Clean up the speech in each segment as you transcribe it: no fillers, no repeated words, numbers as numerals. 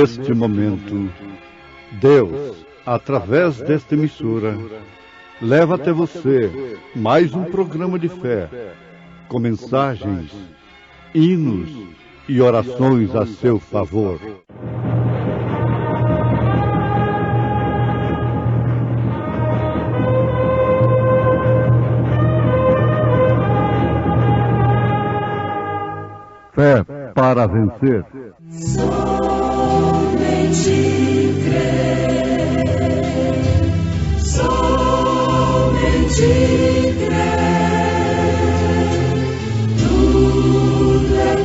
Neste momento, Deus, através desta emissora, leva até você mais um programa de fé, com mensagens, hinos e orações a seu favor. Fé para vencer. Somente crer, somente crer, tudo é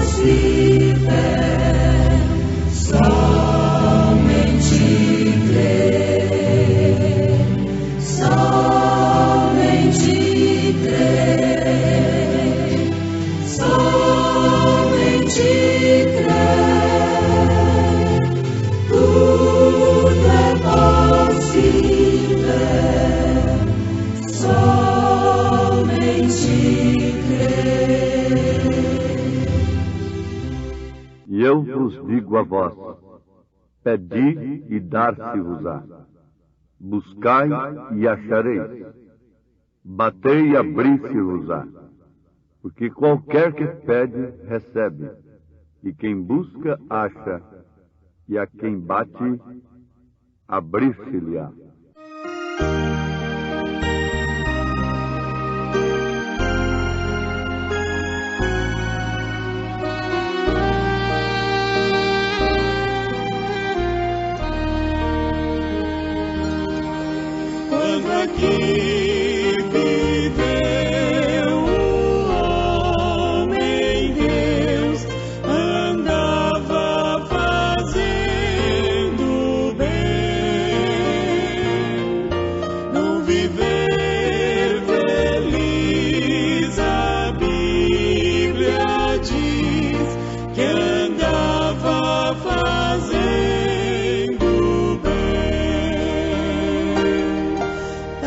possível, somente crer, somente crer, somente crer, tudo é possível, somente crer. E eu vos digo a vós, pedi e dar-se-vos-á, buscai e achareis, batei e abri-se-vos-á, porque qualquer que pede, recebe, e quem busca, acha, e a quem bate, abrir-se-lhe-á. Quando aqui viveu o homem, Deus andava fazendo bem, no viver feliz. A Bíblia diz que andava fazendo bem.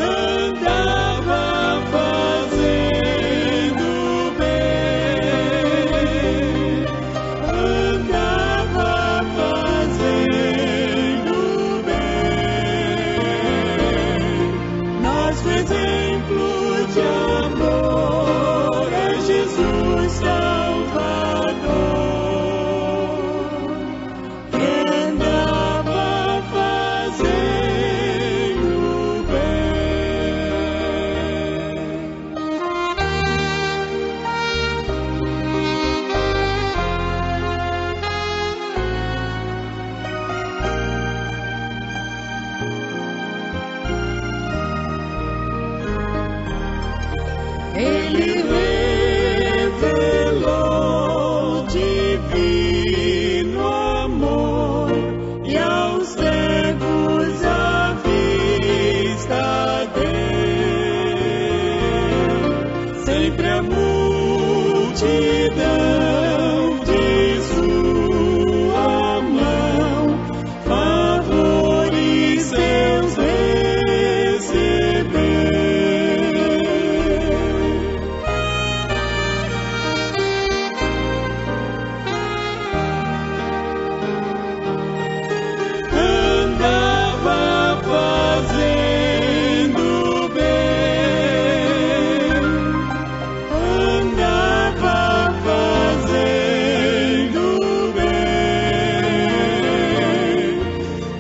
Andava fazendo bem, andava fazendo bem. Nosso exemplo de amor é Jesus Salvador, que andava fazendo bem. Ele revelou divino amor e aos cegos a vista deu. Sempre a multidão de sua mão favores seus recebeu. Andava fazendo bem, andava fazendo bem.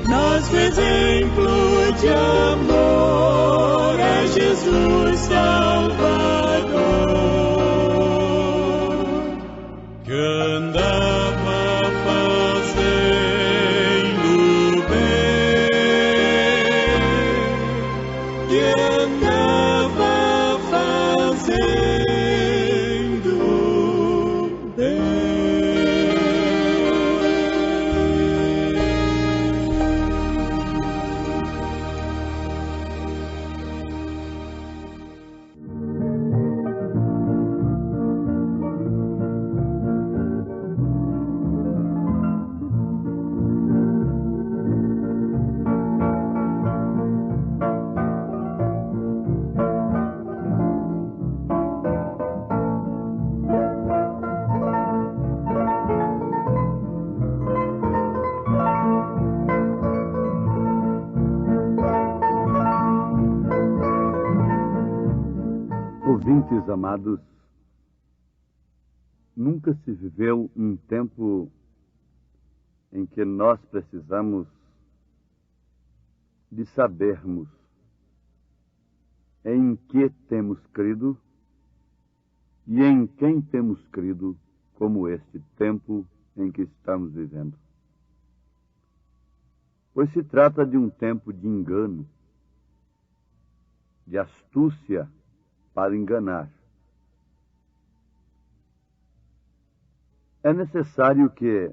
Nosso exemplo de amor é Jesus Salvador, que andava fazendo bem, que andava fazendo bem. Ouvintes amados, nunca se viveu um tempo em que nós precisamos de sabermos em que temos crido e em quem temos crido, como este tempo em que estamos vivendo. Pois se trata de um tempo de engano, de astúcia para enganar. É necessário que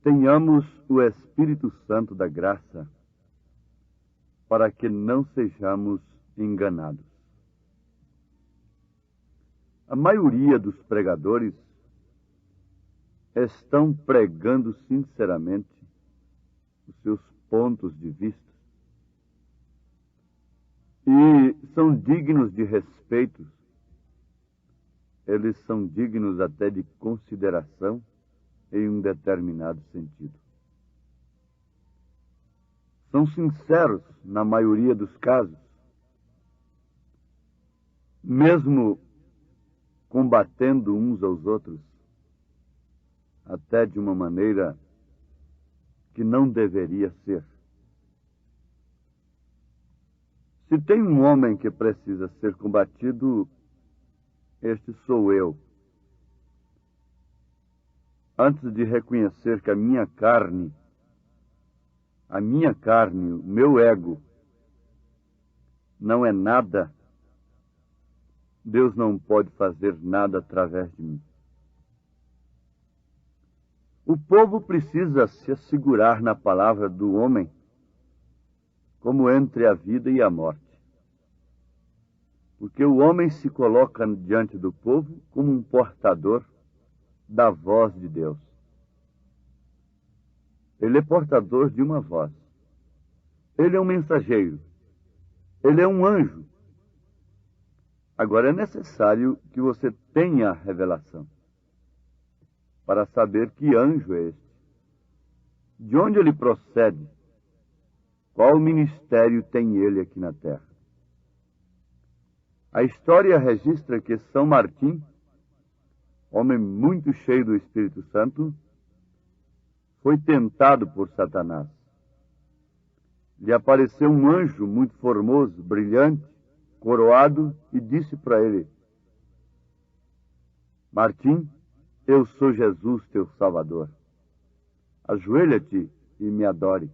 tenhamos o Espírito Santo da graça para que não sejamos enganados. A maioria dos pregadores estão pregando sinceramente os seus pontos de vista e são dignos de respeito, eles são dignos até de consideração em um determinado sentido. São sinceros na maioria dos casos, mesmo combatendo uns aos outros, até de uma maneira que não deveria ser. Se tem um homem que precisa ser combatido, este sou eu. Antes de reconhecer que a minha carne, o meu ego, não é nada, Deus não pode fazer nada através de mim. O povo precisa se assegurar na palavra do homem, como entre a vida e a morte. Porque o homem se coloca diante do povo como um portador da voz de Deus. Ele é portador de uma voz. Ele é um mensageiro. Ele é um anjo. Agora é necessário que você tenha a revelação para saber que anjo é este, de onde ele procede, qual ministério tem ele aqui na terra. A história registra que São Martim, homem muito cheio do Espírito Santo, foi tentado por Satanás. Lhe apareceu um anjo muito formoso, brilhante, coroado, e disse para ele: Martim, eu sou Jesus, teu Salvador. Ajoelha-te e me adore.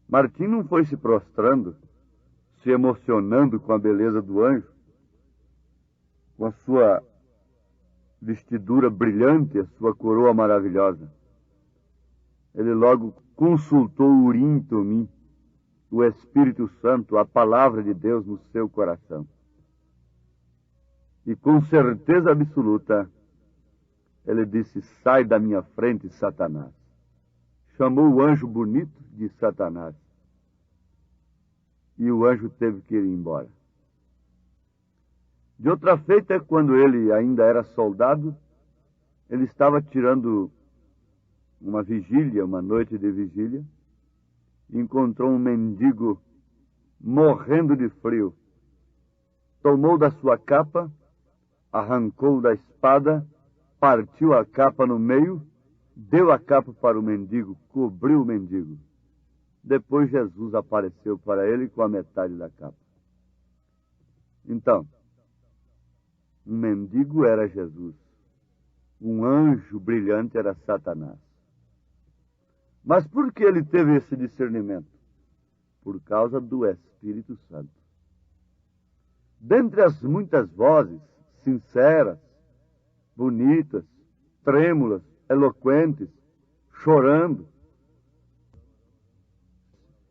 Martim não foi se prostrando, se emocionando com a beleza do anjo, com a sua vestidura brilhante, a sua coroa maravilhosa. Ele logo consultou o Urim Tumim, o Espírito Santo, a palavra de Deus no seu coração. E com certeza absoluta, ele disse: sai da minha frente, Satanás. Chamou o anjo bonito de Satanás. E o anjo teve que ir embora. De outra feita, quando ele ainda era soldado, ele estava tirando uma vigília, uma noite de vigília, e encontrou um mendigo morrendo de frio. Tomou da sua capa, arrancou da espada, partiu a capa no meio, deu a capa para o mendigo, cobriu o mendigo. Depois Jesus apareceu para ele com a metade da capa. Então, um mendigo era Jesus. Um anjo brilhante era Satanás. Mas por que ele teve esse discernimento? Por causa do Espírito Santo. Dentre as muitas vozes sinceras, bonitas, trêmulas, eloquentes, chorando,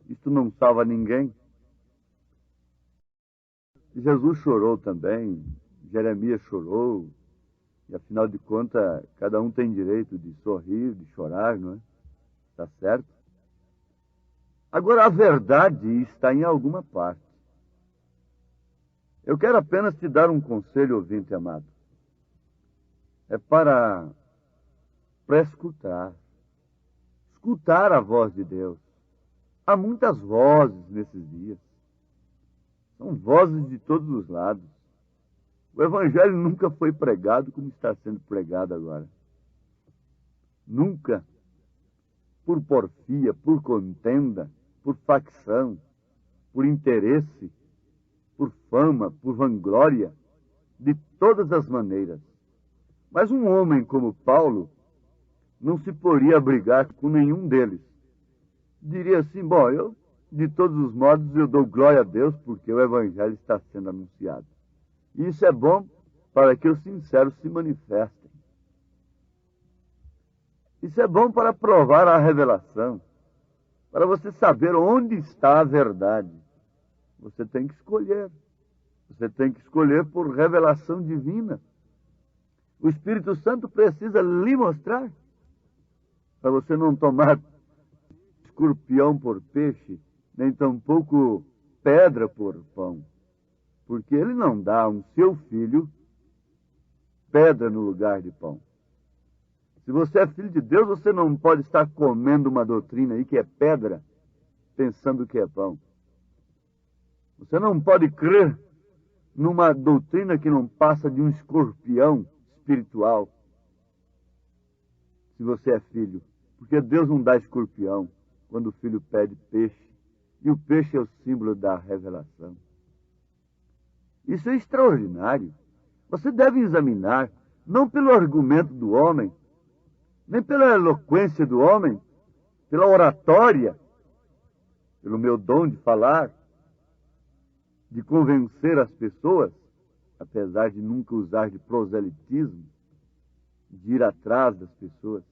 isto não salva ninguém. Jesus chorou também, Jeremias chorou, e afinal de contas, cada um tem direito de sorrir, de chorar, não é? Está certo? Agora, a verdade está em alguma parte. Eu quero apenas te dar um conselho, ouvinte amado. É para escutar a voz de Deus. Há muitas vozes nesses dias. São vozes de todos os lados. O Evangelho nunca foi pregado como está sendo pregado agora. Nunca. Por porfia, por contenda, por facção, por interesse, por fama, por vanglória, de todas as maneiras. Mas um homem como Paulo não se poria a brigar com nenhum deles. Diria assim, bom, de todos os modos, eu dou glória a Deus porque o Evangelho está sendo anunciado. E isso é bom para que os sinceros se manifestem. Isso é bom para provar a revelação, para você saber onde está a verdade. Você tem que escolher. Você tem que escolher por revelação divina. O Espírito Santo precisa lhe mostrar, para você não tomar escorpião por peixe, nem tampouco pedra por pão. Porque ele não dá a um seu filho pedra no lugar de pão. Se você é filho de Deus, você não pode estar comendo uma doutrina aí que é pedra, pensando que é pão. Você não pode crer numa doutrina que não passa de um escorpião espiritual, se você é filho. Porque Deus não dá escorpião quando o filho pede peixe. E o peixe é o símbolo da revelação. Isso é extraordinário. Você deve examinar, não pelo argumento do homem, nem pela eloquência do homem, pela oratória, pelo meu dom de falar, de convencer as pessoas, apesar de nunca usar de proselitismo, de ir atrás das pessoas.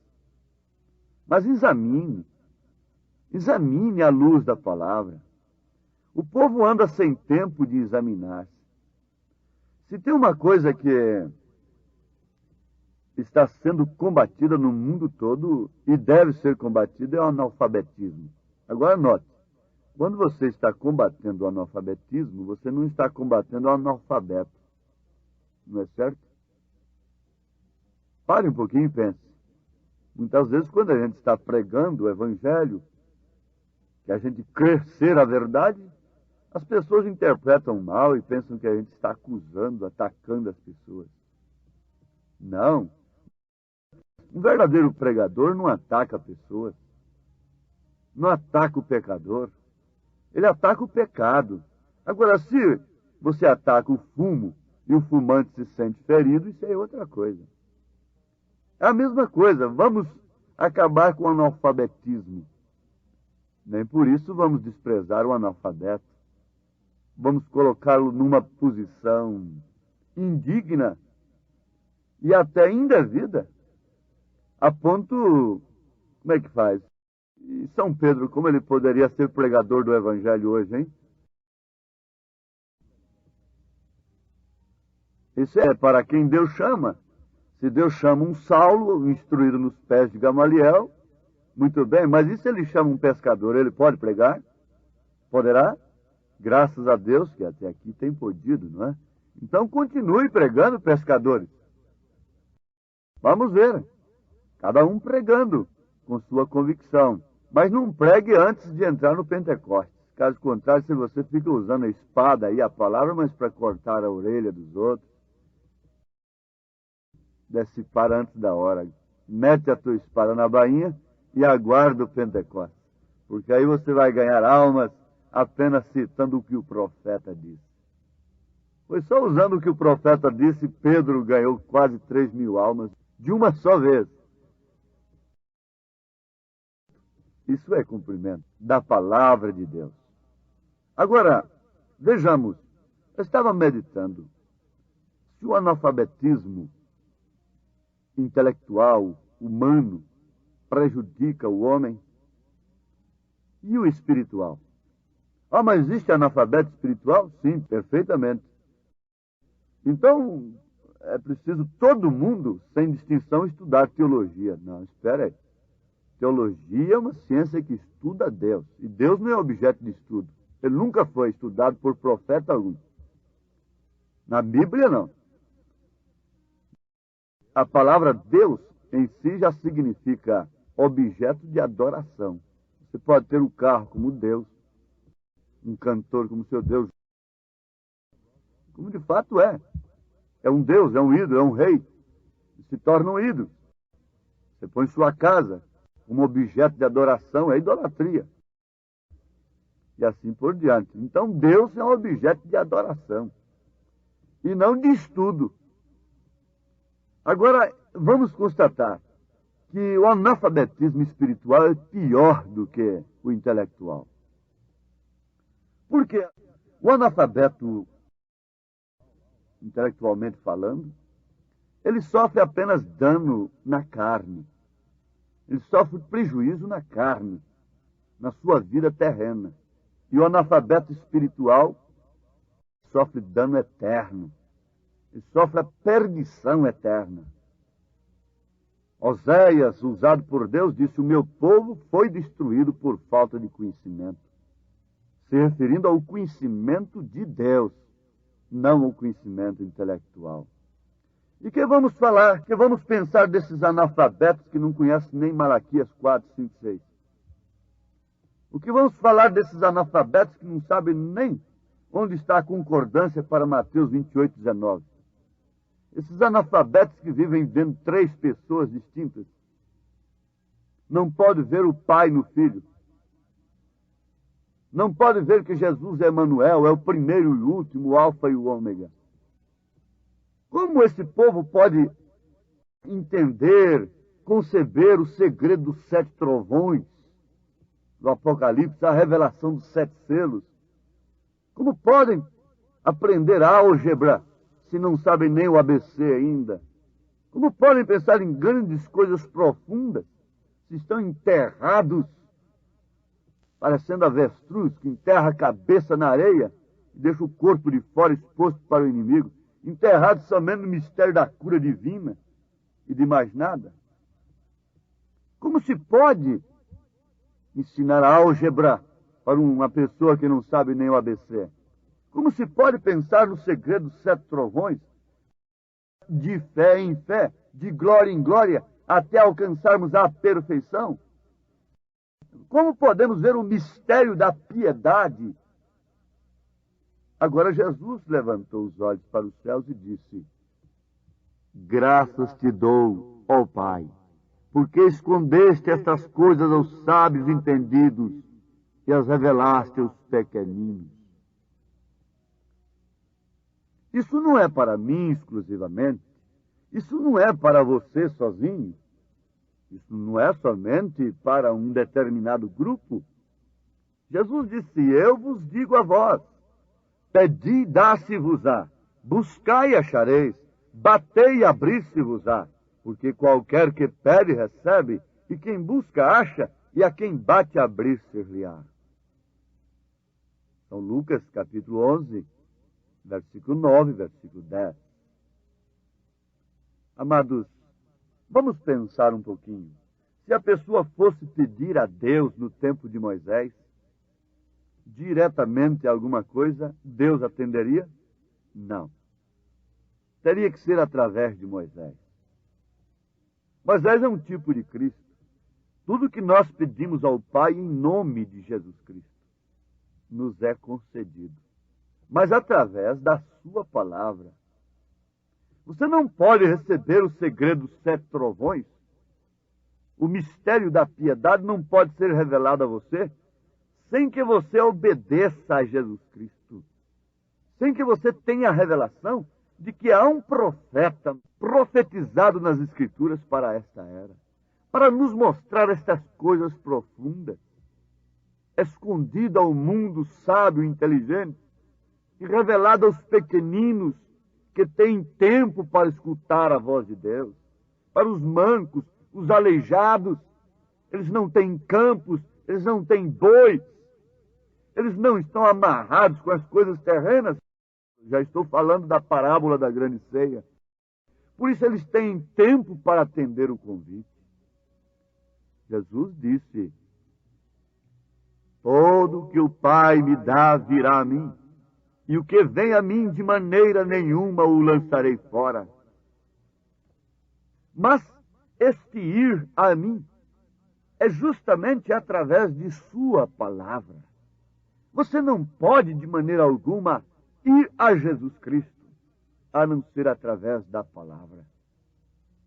Mas examine à luz da palavra. O povo anda sem tempo de examinar-se. Se tem uma coisa que está sendo combatida no mundo todo e deve ser combatida é o analfabetismo. Agora note, quando você está combatendo o analfabetismo, você não está combatendo o analfabeto. Não é certo? Pare um pouquinho e pense. Muitas vezes, quando a gente está pregando o Evangelho, que a gente crê ser a verdade, as pessoas interpretam mal e pensam que a gente está acusando, atacando as pessoas. Não. Um verdadeiro pregador não ataca pessoas. Não ataca o pecador. Ele ataca o pecado. Agora, se você ataca o fumo e o fumante se sente ferido, isso é outra coisa. É a mesma coisa. Vamos acabar com o analfabetismo. Nem por isso vamos desprezar o analfabeto. Vamos colocá-lo numa posição indigna e até indevida, a ponto... Como é que faz? E São Pedro, como ele poderia ser pregador do Evangelho hoje, hein? Isso é para quem Deus chama. Se Deus chama um Saulo, instruído nos pés de Gamaliel, muito bem, mas e se ele chama um pescador, ele pode pregar? Poderá? Graças a Deus que até aqui tem podido, não é? Então continue pregando, pescadores. Vamos ver. Cada um pregando com sua convicção. Mas não pregue antes de entrar no Pentecostes. Caso contrário, se você fica usando a espada e a palavra, mas para cortar a orelha dos outros, desce para antes da hora. Mete a tua espada na bainha e aguarda o Pentecostes. Porque aí você vai ganhar almas apenas citando o que o profeta disse. Foi só usando o que o profeta disse, Pedro ganhou quase 3.000 almas de uma só vez. Isso é cumprimento da palavra de Deus. Agora, vejamos, eu estava meditando. Se o analfabetismo intelectual, humano, prejudica o homem, e o espiritual? Ah, mas existe analfabeto espiritual? Sim, perfeitamente. Então, é preciso todo mundo, sem distinção, estudar teologia. Não, espera aí. Teologia é uma ciência que estuda Deus. E Deus não é objeto de estudo. Ele nunca foi estudado por profeta algum. Na Bíblia, não. A palavra Deus em si já significa objeto de adoração. Você pode ter um carro como Deus, um cantor como seu Deus, como de fato é. É um Deus, é um ídolo, é um rei. E se torna um ídolo. Você põe sua casa como objeto de adoração, é idolatria. E assim por diante. Então Deus é um objeto de adoração. E não de estudo. Agora, vamos constatar que o analfabetismo espiritual é pior do que o intelectual. Porque o analfabeto, intelectualmente falando, ele sofre apenas dano na carne. Ele sofre prejuízo na carne, na sua vida terrena. E o analfabeto espiritual sofre dano eterno. Ele sofre a perdição eterna. Oséias, usado por Deus, disse: o meu povo foi destruído por falta de conhecimento. Se referindo ao conhecimento de Deus, não ao conhecimento intelectual. E que vamos falar, que vamos pensar desses analfabetos que não conhecem nem Malaquias 4, 5, 6? O que vamos falar desses analfabetos que não sabem nem onde está a concordância para Mateus 28, 19? Esses analfabetos que vivem vendo três pessoas distintas. Não pode ver o Pai no Filho. Não pode ver que Jesus é Emanuel, é o primeiro e o último, o Alfa e o Ômega. Como esse povo pode entender, conceber o segredo dos 7 trovões do Apocalipse, a revelação dos 7 selos? Como podem aprender álgebra se não sabem nem o ABC ainda? Como podem pensar em grandes coisas profundas se estão enterrados, parecendo avestruz que enterra a cabeça na areia e deixa o corpo de fora exposto para o inimigo, enterrados somente no mistério da cura divina e de mais nada? Como se pode ensinar álgebra para uma pessoa que não sabe nem o ABC? Como se pode pensar no segredo dos 7 trovões, de fé em fé, de glória em glória, até alcançarmos a perfeição? Como podemos ver o mistério da piedade? Agora Jesus levantou os olhos para os céus e disse: graças te dou, ó Pai, porque escondeste estas coisas aos sábios entendidos e as revelaste aos pequeninos. Isso não é para mim exclusivamente. Isso não é para você sozinho. Isso não é somente para um determinado grupo. Jesus disse: eu vos digo a vós, pedi e dá-se-vos-á, buscai e achareis, batei e abrir-se-vos-á, porque qualquer que pede recebe, e quem busca acha, e a quem bate abrir-se-lhe-á. São Lucas capítulo 11, versículo 9, versículo 10. Amados, vamos pensar um pouquinho. Se a pessoa fosse pedir a Deus no tempo de Moisés, diretamente alguma coisa, Deus atenderia? Não. Teria que ser através de Moisés. Moisés é um tipo de Cristo. Tudo que nós pedimos ao Pai em nome de Jesus Cristo nos é concedido, mas através da sua palavra. Você não pode receber o segredo dos 7 trovões. O mistério da piedade não pode ser revelado a você sem que você obedeça a Jesus Cristo, sem que você tenha a revelação de que há um profeta profetizado nas Escrituras para esta era, para nos mostrar estas coisas profundas, escondido ao mundo sábio e inteligente, e revelado aos pequeninos que têm tempo para escutar a voz de Deus, para os mancos, os aleijados. Eles não têm campos, eles não têm bois, eles não estão amarrados com as coisas terrenas. Já estou falando da parábola da grande ceia. Por isso eles têm tempo para atender o convite. Jesus disse: todo que o Pai me dá virá a mim, e o que vem a mim de maneira nenhuma o lançarei fora. Mas este ir a mim é justamente através de sua palavra. Você não pode, de maneira alguma, ir a Jesus Cristo, a não ser através da palavra.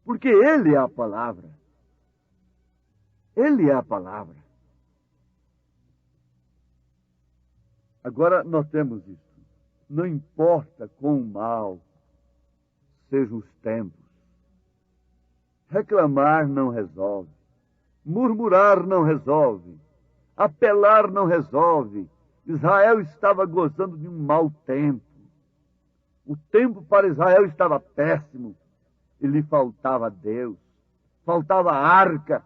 Porque Ele é a palavra. Ele é a palavra. Agora, notemos isso. Não importa quão mal sejam os tempos. Reclamar não resolve. Murmurar não resolve. Apelar não resolve. Israel estava gozando de um mau tempo. O tempo para Israel estava péssimo. E lhe faltava Deus. Faltava a arca.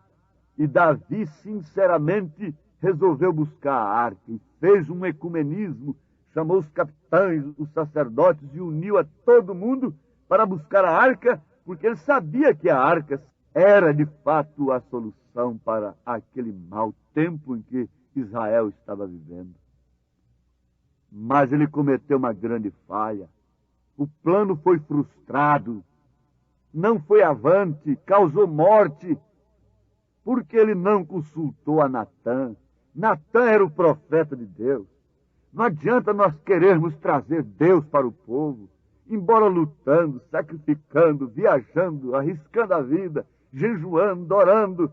E Davi, sinceramente, resolveu buscar a arca. E fez um ecumenismo. Chamou os capitães, os sacerdotes e uniu a todo mundo para buscar a arca, porque ele sabia que a arca era, de fato, a solução para aquele mau tempo em que Israel estava vivendo. Mas ele cometeu uma grande falha. O plano foi frustrado. Não foi avante, causou morte, porque ele não consultou a Natã. Natã era o profeta de Deus. Não adianta nós querermos trazer Deus para o povo, embora lutando, sacrificando, viajando, arriscando a vida, jejuando, orando,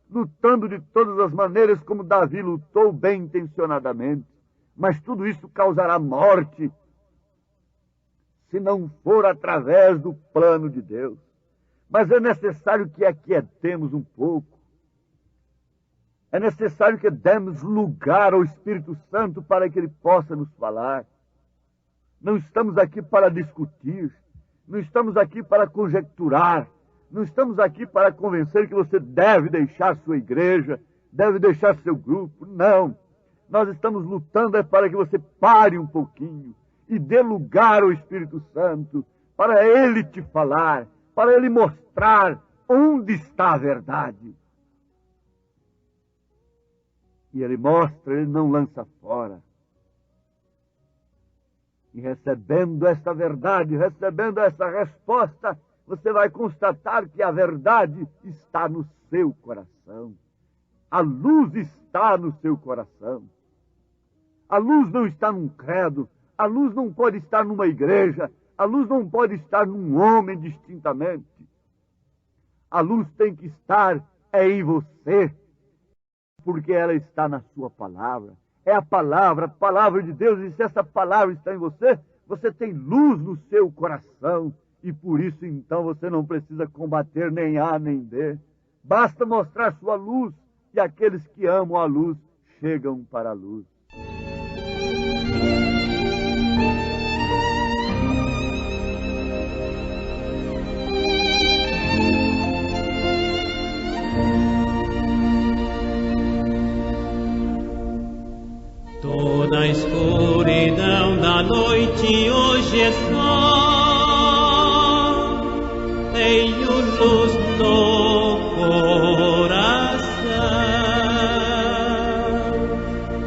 lutando de todas as maneiras como Davi lutou bem intencionadamente. Mas tudo isso causará morte se não for através do plano de Deus. Mas é necessário que aquietemos um pouco. É necessário que demos lugar ao Espírito Santo para que Ele possa nos falar. Não estamos aqui para discutir. Não estamos aqui para conjecturar. Não estamos aqui para convencer que você deve deixar sua igreja, deve deixar seu grupo. Não. Nós estamos lutando para que você pare um pouquinho e dê lugar ao Espírito Santo para Ele te falar, para Ele mostrar onde está a verdade. E Ele mostra, Ele não lança fora. E recebendo esta verdade, recebendo essa resposta, você vai constatar que a verdade está no seu coração. A luz está no seu coração. A luz não está num credo. A luz não pode estar numa igreja. A luz não pode estar num homem distintamente. A luz tem que estar em você, porque ela está na sua palavra. É a palavra de Deus. E se essa palavra está em você, você tem luz no seu coração. E por isso, então, você não precisa combater nem A nem B. Basta mostrar sua luz, e aqueles que amam a luz chegam para a luz. Toda a escuridão da noite hoje é sol, tenho luz no coração,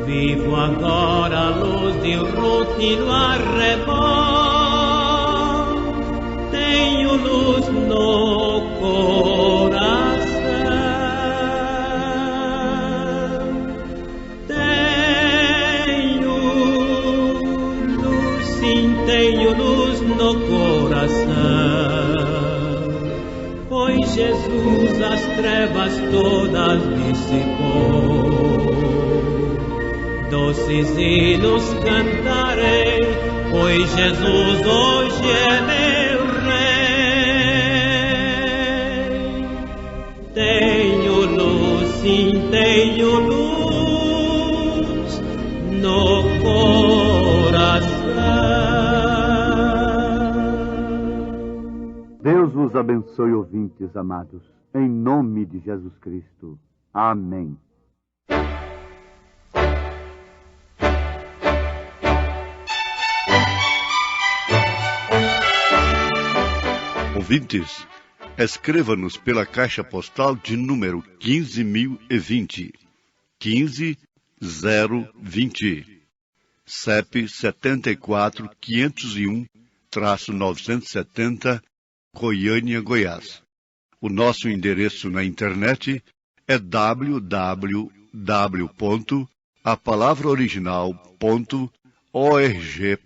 vivo agora a luz de um rútilo arrebol, tenho luz no coração. Tenho luz no coração, pois Jesus as trevas todas dissipou. Doces hinos cantarei, pois Jesus hoje é meu Rei. Tenho luz, sim, tenho luz no coração. Deus vos abençoe, ouvintes amados, em nome de Jesus Cristo. Amém. Ouvintes, escreva-nos pela caixa postal de número 15.020, 15020, CEP 74.501-970, Goiânia, Goiás. O nosso endereço na internet é www.apalavraoriginal.org.br.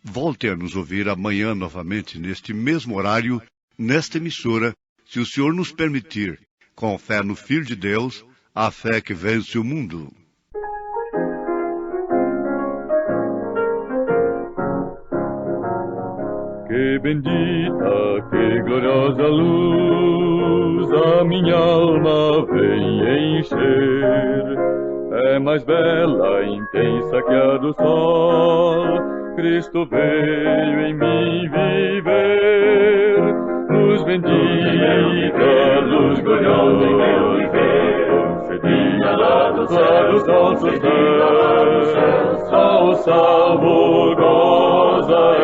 Volte a nos ouvir amanhã novamente, neste mesmo horário, nesta emissora, se o Senhor nos permitir, com fé no Filho de Deus, a fé que vence o mundo. Que bendita, que gloriosa luz a minha alma vem encher. É mais bela, intensa que a do sol. Cristo veio em mim viver. Luz bendita, luz gloriosa em meu viver. Concedida lá dos nossos céus. Só o salvo goza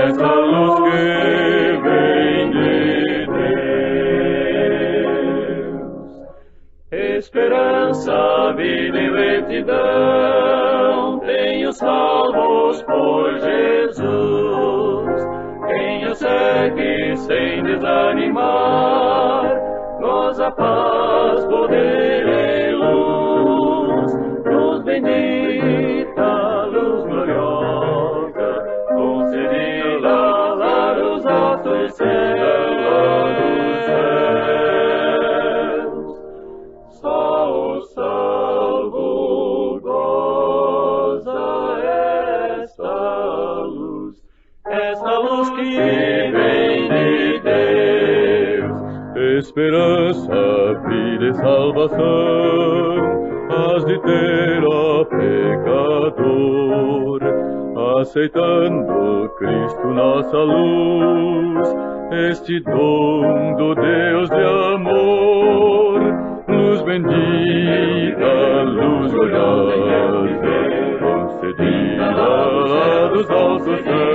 essa luz que vem de Deus. Esperança, vida e retidão, tenho salvos por Jesus. Quem o segue sem desanimar, goza paz, poder e luz. Luz bendita, luz gloriosa, concedida lá dos altos céus. Só o salvo goza esta luz que vem de Deus. Esperança, vida e salvação, has de ter, ó pecador, aceitando Cristo nossa luz, este dom do Deus de amor. Luz bendita, luz gloriosa, concedida lá dos altos céus.